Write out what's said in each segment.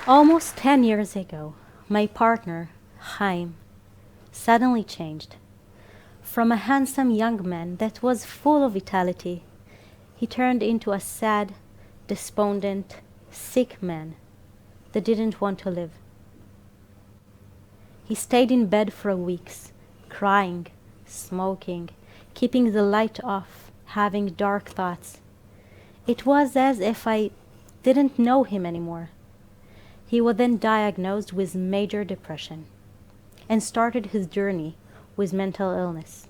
Almost 10 years ago, my partner, Chaim, suddenly changed. From a handsome young man that was full of vitality, he turned into a sad, despondent, sick man that didn't want to live. He stayed in bed for weeks, crying, smoking, keeping the light off, having dark thoughts. It was as if I didn't know him anymore. He was then diagnosed with major depression and started his journey with mental illness.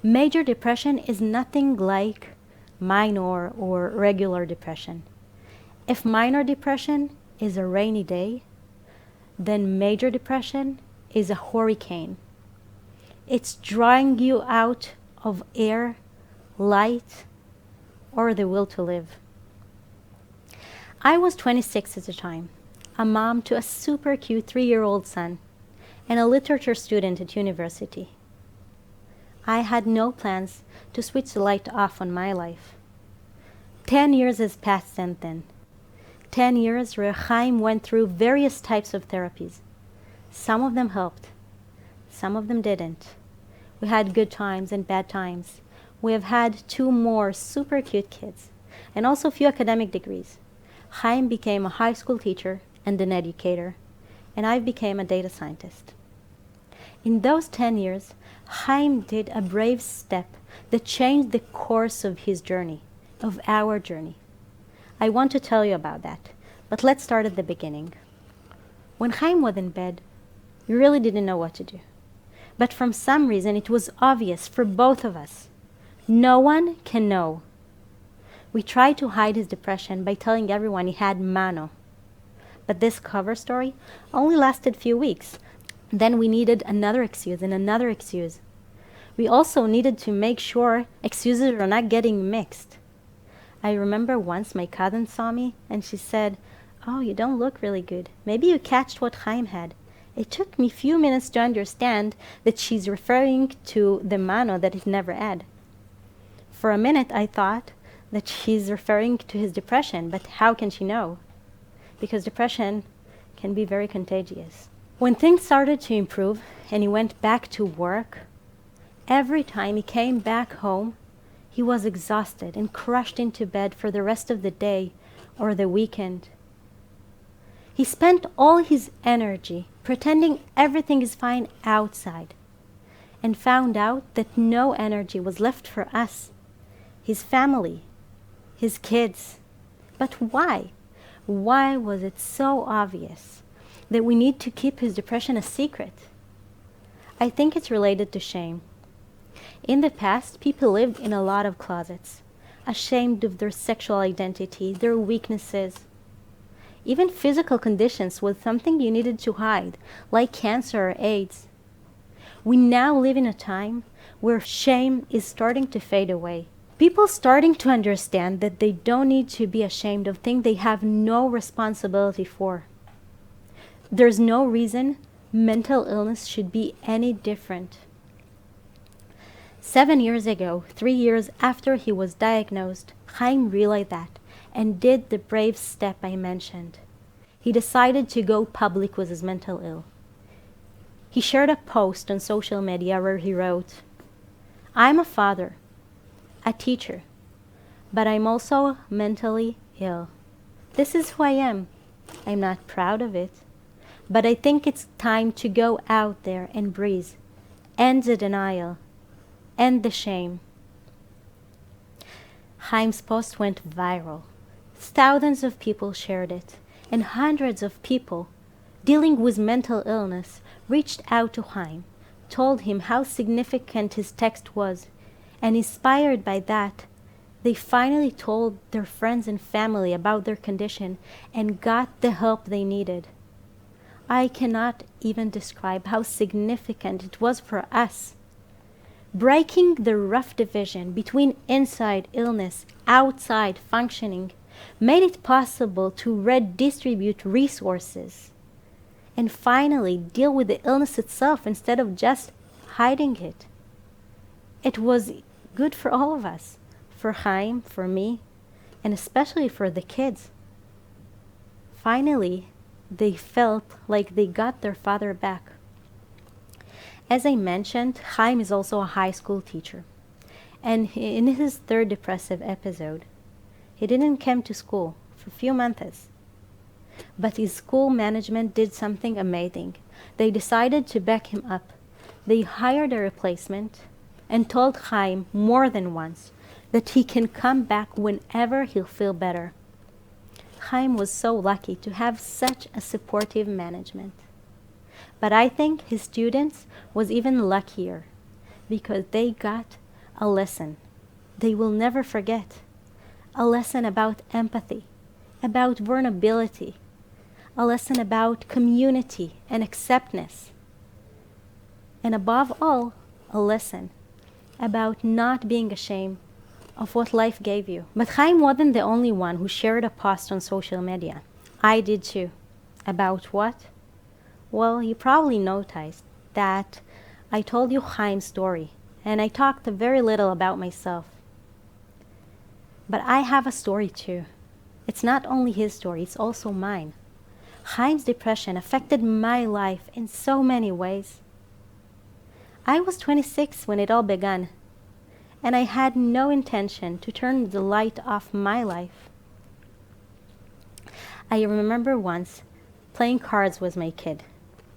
Major depression is nothing like minor or regular depression. If minor depression is a rainy day, then major depression is a hurricane. It's drawing you out of air, light, or the will to live. I was 26 at the time, a mom to a super cute 3-year-old son, and a literature student at university. I had no plans to switch the light off on my life. 10 years has passed since then. 10 years where Chaim went through various types of therapies. Some of them helped, some of them didn't. We had good times and bad times. We have had 2 more super cute kids, and also a few academic degrees. Chaim became a high school teacher and an educator, and I became a data scientist. In those 10 years, Chaim did a brave step that changed the course of his journey, of our journey. I want to tell you about that, but let's start at the beginning. When Chaim was in bed, we really didn't know what to do. But from some reason, it was obvious for both of us. No one can know. We tried to hide his depression by telling everyone he had mano. But this cover story only lasted a few weeks. Then we needed another excuse and another excuse. We also needed to make sure excuses were not getting mixed. I remember once my cousin saw me and she said, "Oh, you don't look really good. Maybe you catched what Chaim had." It took me a few minutes to understand that she's referring to the mano that he never had. For a minute I thought that she's referring to his depression, but how can she know? Because depression can be very contagious. When things started to improve and he went back to work, every time he came back home, he was exhausted and crushed into bed for the rest of the day or the weekend. He spent all his energy pretending everything is fine outside and found out that no energy was left for us, his family, his kids. But why? Why was it so obvious that we need to keep his depression a secret? I think it's related to shame. In the past, people lived in a lot of closets, ashamed of their sexual identity, their weaknesses. Even physical conditions was something you needed to hide, like cancer or AIDS. We now live in a time where shame is starting to fade away. People starting to understand that they don't need to be ashamed of things they have no responsibility for. There's no reason mental illness should be any different. 7 years ago, 3 years after he was diagnosed, Chaim realized that and did the brave step I mentioned. He decided to go public with his mental ill. He shared a post on social media where he wrote, "I'm a father, a teacher, but I'm also mentally ill. This is who I am. I'm not proud of it, but I think it's time to go out there and breathe, end the denial, end the shame." Chaim's post went viral. Thousands of people shared it, and hundreds of people dealing with mental illness reached out to Chaim, told him how significant his text was, and inspired by that, they finally told their friends and family about their condition and got the help they needed. I cannot even describe how significant it was for us. Breaking the rough division between inside illness, outside functioning, made it possible to redistribute resources and finally deal with the illness itself instead of just hiding it. It was good for all of us, for Chaim, for me, and especially for the kids. Finally, they felt like they got their father back. As I mentioned, Chaim is also a high school teacher. And in his third depressive episode, he didn't come to school for a few months. But his school management did something amazing. They decided to back him up. They hired a replacement and told Chaim more than once that he can come back whenever he'll feel better. Chaim was so lucky to have such a supportive management. But I think his students was even luckier because they got a lesson they will never forget. A lesson about empathy, about vulnerability, a lesson about community and acceptance. And above all, a lesson about not being ashamed of what life gave you. But Chaim wasn't the only one who shared a post on social media. I did too. About what? Well, you probably noticed that I told you Chaim's story, and I talked very little about myself. But I have a story too. It's not only his story, it's also mine. Chaim's depression affected my life in so many ways. I was 26 when it all began, and I had no intention to turn the light off my life. I remember once playing cards with my kid.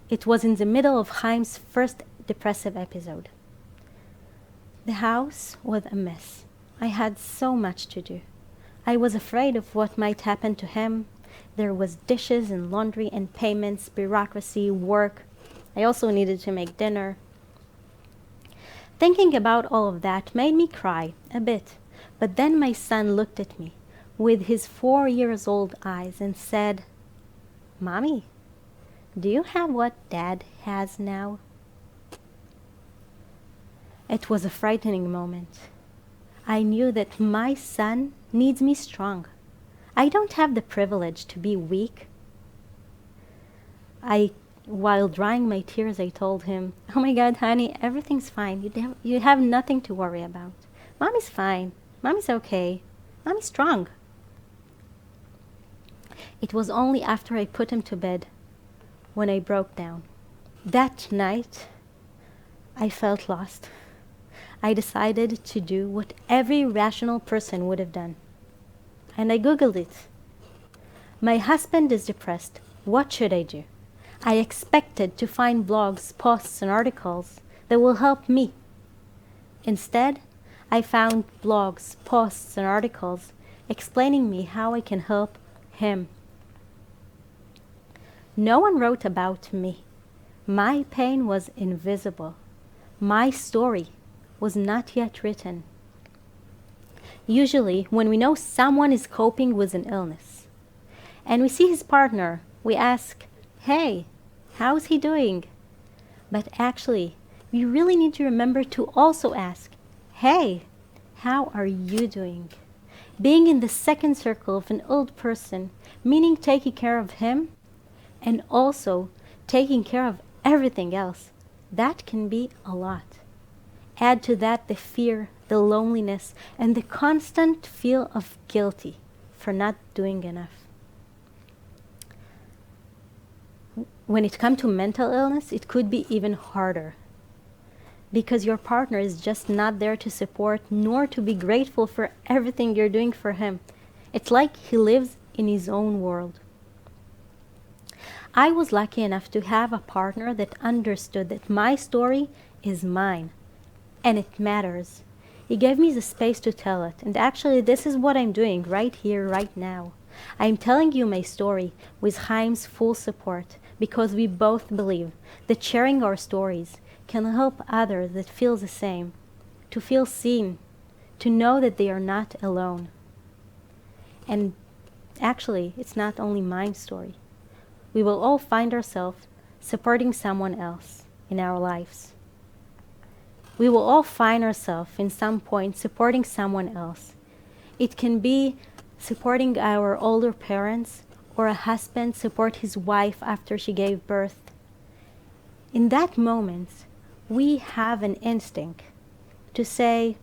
It was in the middle of Chaim's first depressive episode. The house was a mess. I had so much to do. I was afraid of what might happen to him. There was dishes and laundry and payments, bureaucracy, work. I also needed to make dinner. Thinking about all of that made me cry a bit. But then my son looked at me with his 4-year-old eyes and said, "Mommy, do you have what Dad has now?" It was a frightening moment. I knew that my son needs me strong. I don't have the privilege to be weak. While drying my tears, I told him, "Oh my God, honey, everything's fine. You have nothing to worry about. Mommy's fine. Mommy's okay. Mommy's strong." It was only after I put him to bed when I broke down. That night, I felt lost. I decided to do what every rational person would have done. And I Googled it. My husband is depressed. What should I do? I expected to find blogs, posts, and articles that will help me. Instead, I found blogs, posts, and articles explaining me how I can help him. No one wrote about me. My pain was invisible. My story was not yet written. Usually, when we know someone is coping with an illness and we see his partner, we ask, "Hey, how's he doing?" But actually, we really need to remember to also ask, "Hey, how are you doing?" Being in the second circle of an old person, meaning taking care of him and also taking care of everything else, that can be a lot. Add to that the fear, the loneliness, and the constant feel of guilty for not doing enough. When it comes to mental illness, it could be even harder because your partner is just not there to support nor to be grateful for everything you're doing for him. It's like he lives in his own world. I was lucky enough to have a partner that understood that my story is mine and it matters. He gave me the space to tell it, and actually this is what I'm doing right here, right now. I'm telling you my story with Chaim's full support because we both believe that sharing our stories can help others that feel the same, to feel seen, to know that they are not alone. And actually, it's not only my story. We will all find ourselves supporting someone else in our lives. We will all find ourselves in some point supporting someone else. It can be supporting our older parents or a husband support his wife after she gave birth. In that moment, we have an instinct to say,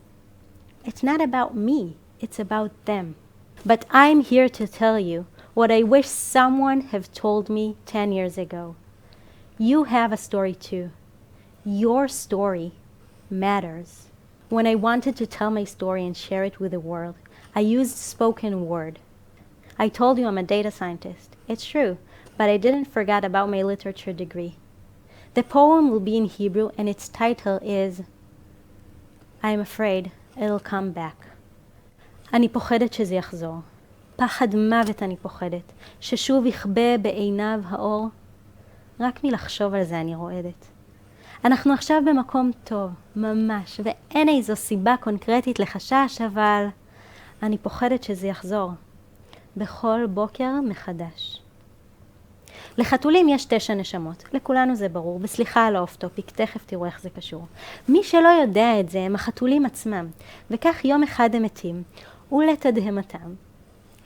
it's not about me, it's about them. But I'm here to tell you what I wish someone had told me 10 years ago. You have a story too. Your story matters. When I wanted to tell my story and share it with the world, I used spoken word. I told you I'm a data scientist. It's true, but I didn't forget about my literature degree. The poem will be in Hebrew and its title is I'm afraid it'll come back. אני פוחדת שזה יחזור. פחד מוות אני פוחדת. ששוב יכבה בעיניו האור. רק מלחשוב על זה אני רועדת. אנחנו עכשיו במקום טוב, ממש, ואין איזו סיבה קונקרטית לחשש, אבל אני פוחדת שזה יחזור. בכל בוקר מחדש. לחתולים יש 9 נשמות, לכולנו זה ברור, וסליחה על האוף טופיק, תכף תראו איך זה קשור. מי שלא יודע את זה הם החתולים עצמם, וכך יום אחד הם מתים, ולתדהמתם.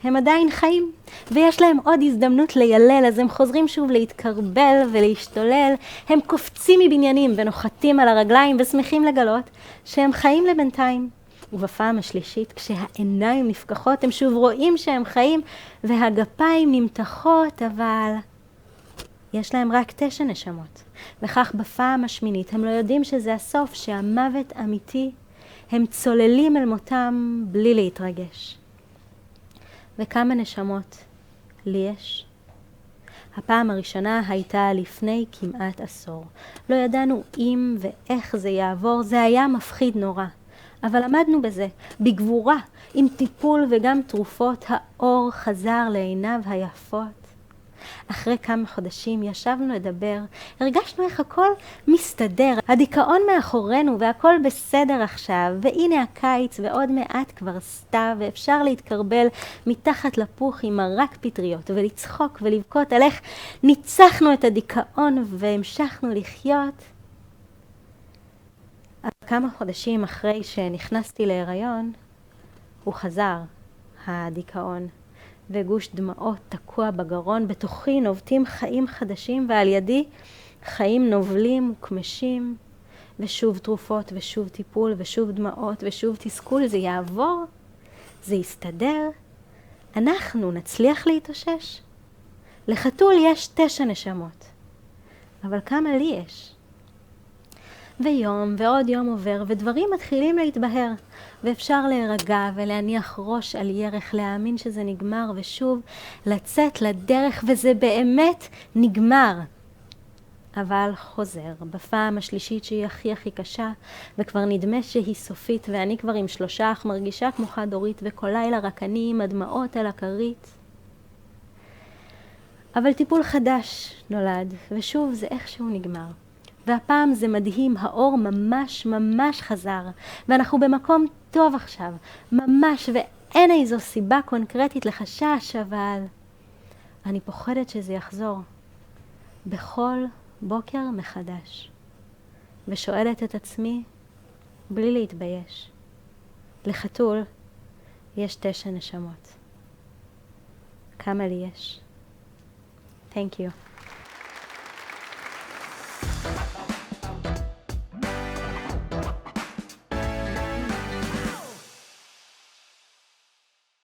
הם עדיין חיים, ויש להם עוד הזדמנות לילל, אז הם חוזרים שוב להתקרבל ולהשתולל, הם קופצים מבניינים ונוחתים על הרגליים ושמחים לגלות שהם חיים לבינתיים. ובפעם השלישית, כשהעיניים נפקחות, הם שוב רואים שהם חיים, והגפיים נמתחות, אבל יש להם רק 9 נשמות. וכך בפעם השמינית הם לא יודעים שזה הסוף, שהמוות אמיתי, הם צוללים אל מותם בלי להתרגש. וכמה נשמות לי יש? הפעם הראשונה הייתה לפני כמעט עשור. לא ידענו אם ואיך זה יעבור, זה היה מפחיד נורא. אבל עמדנו בזה, בגבורה, עם טיפול וגם תרופות, האור חזר לעיניו היפות. אחרי כמה חודשים ישבנו לדבר, הרגשנו איך הכל מסתדר, הדיכאון מאחורינו והכל בסדר עכשיו, והנה הקיץ ועוד מעט כבר סתיו, ואפשר להתקרבל מתחת לפוך עם מרק פטריות ולצחוק ולבכות על איך ניצחנו את הדיכאון והמשכנו לחיות. כמה חודשים אחרי שנכנסתי להיריון, הוא חזר, הדיכאון. וגוש דמעות תקוע בגרון, בתוכי נובטים חיים חדשים, ועל ידי חיים נובלים וכמשים, ושוב תרופות ושוב טיפול ושוב דמעות ושוב תסכול. זה יעבור, זה יסתדר, אנחנו נצליח להתאושש. לחתול יש 9 נשמות, אבל כמה לי יש? ויום ועוד יום עובר ודברים מתחילים להתבהר, ואפשר להירגע ולהניח ראש על ירך, להאמין שזה נגמר ושוב לצאת לדרך, וזה באמת נגמר. אבל חוזר בפעם השלישית שהיא הכי קשה, וכבר נדמה שהיא סופית, ואני כבר עם 3 אך מרגישה כמו חד-הורית, וכל לילה רק אני עם הדמעות על הכרית. אבל טיפול חדש נולד, ושוב זה איכשהו נגמר. והפעם זה מדהים, האור ממש חזר, ואנחנו במקום טוב עכשיו, ממש, ואין איזו סיבה קונקרטית לחשש, אבל אני פוחדת שזה יחזור. בכל בוקר מחדש, ושואלת את עצמי בלי להתבייש. לחתול יש 9 נשמות. כמה לי יש? Thank you.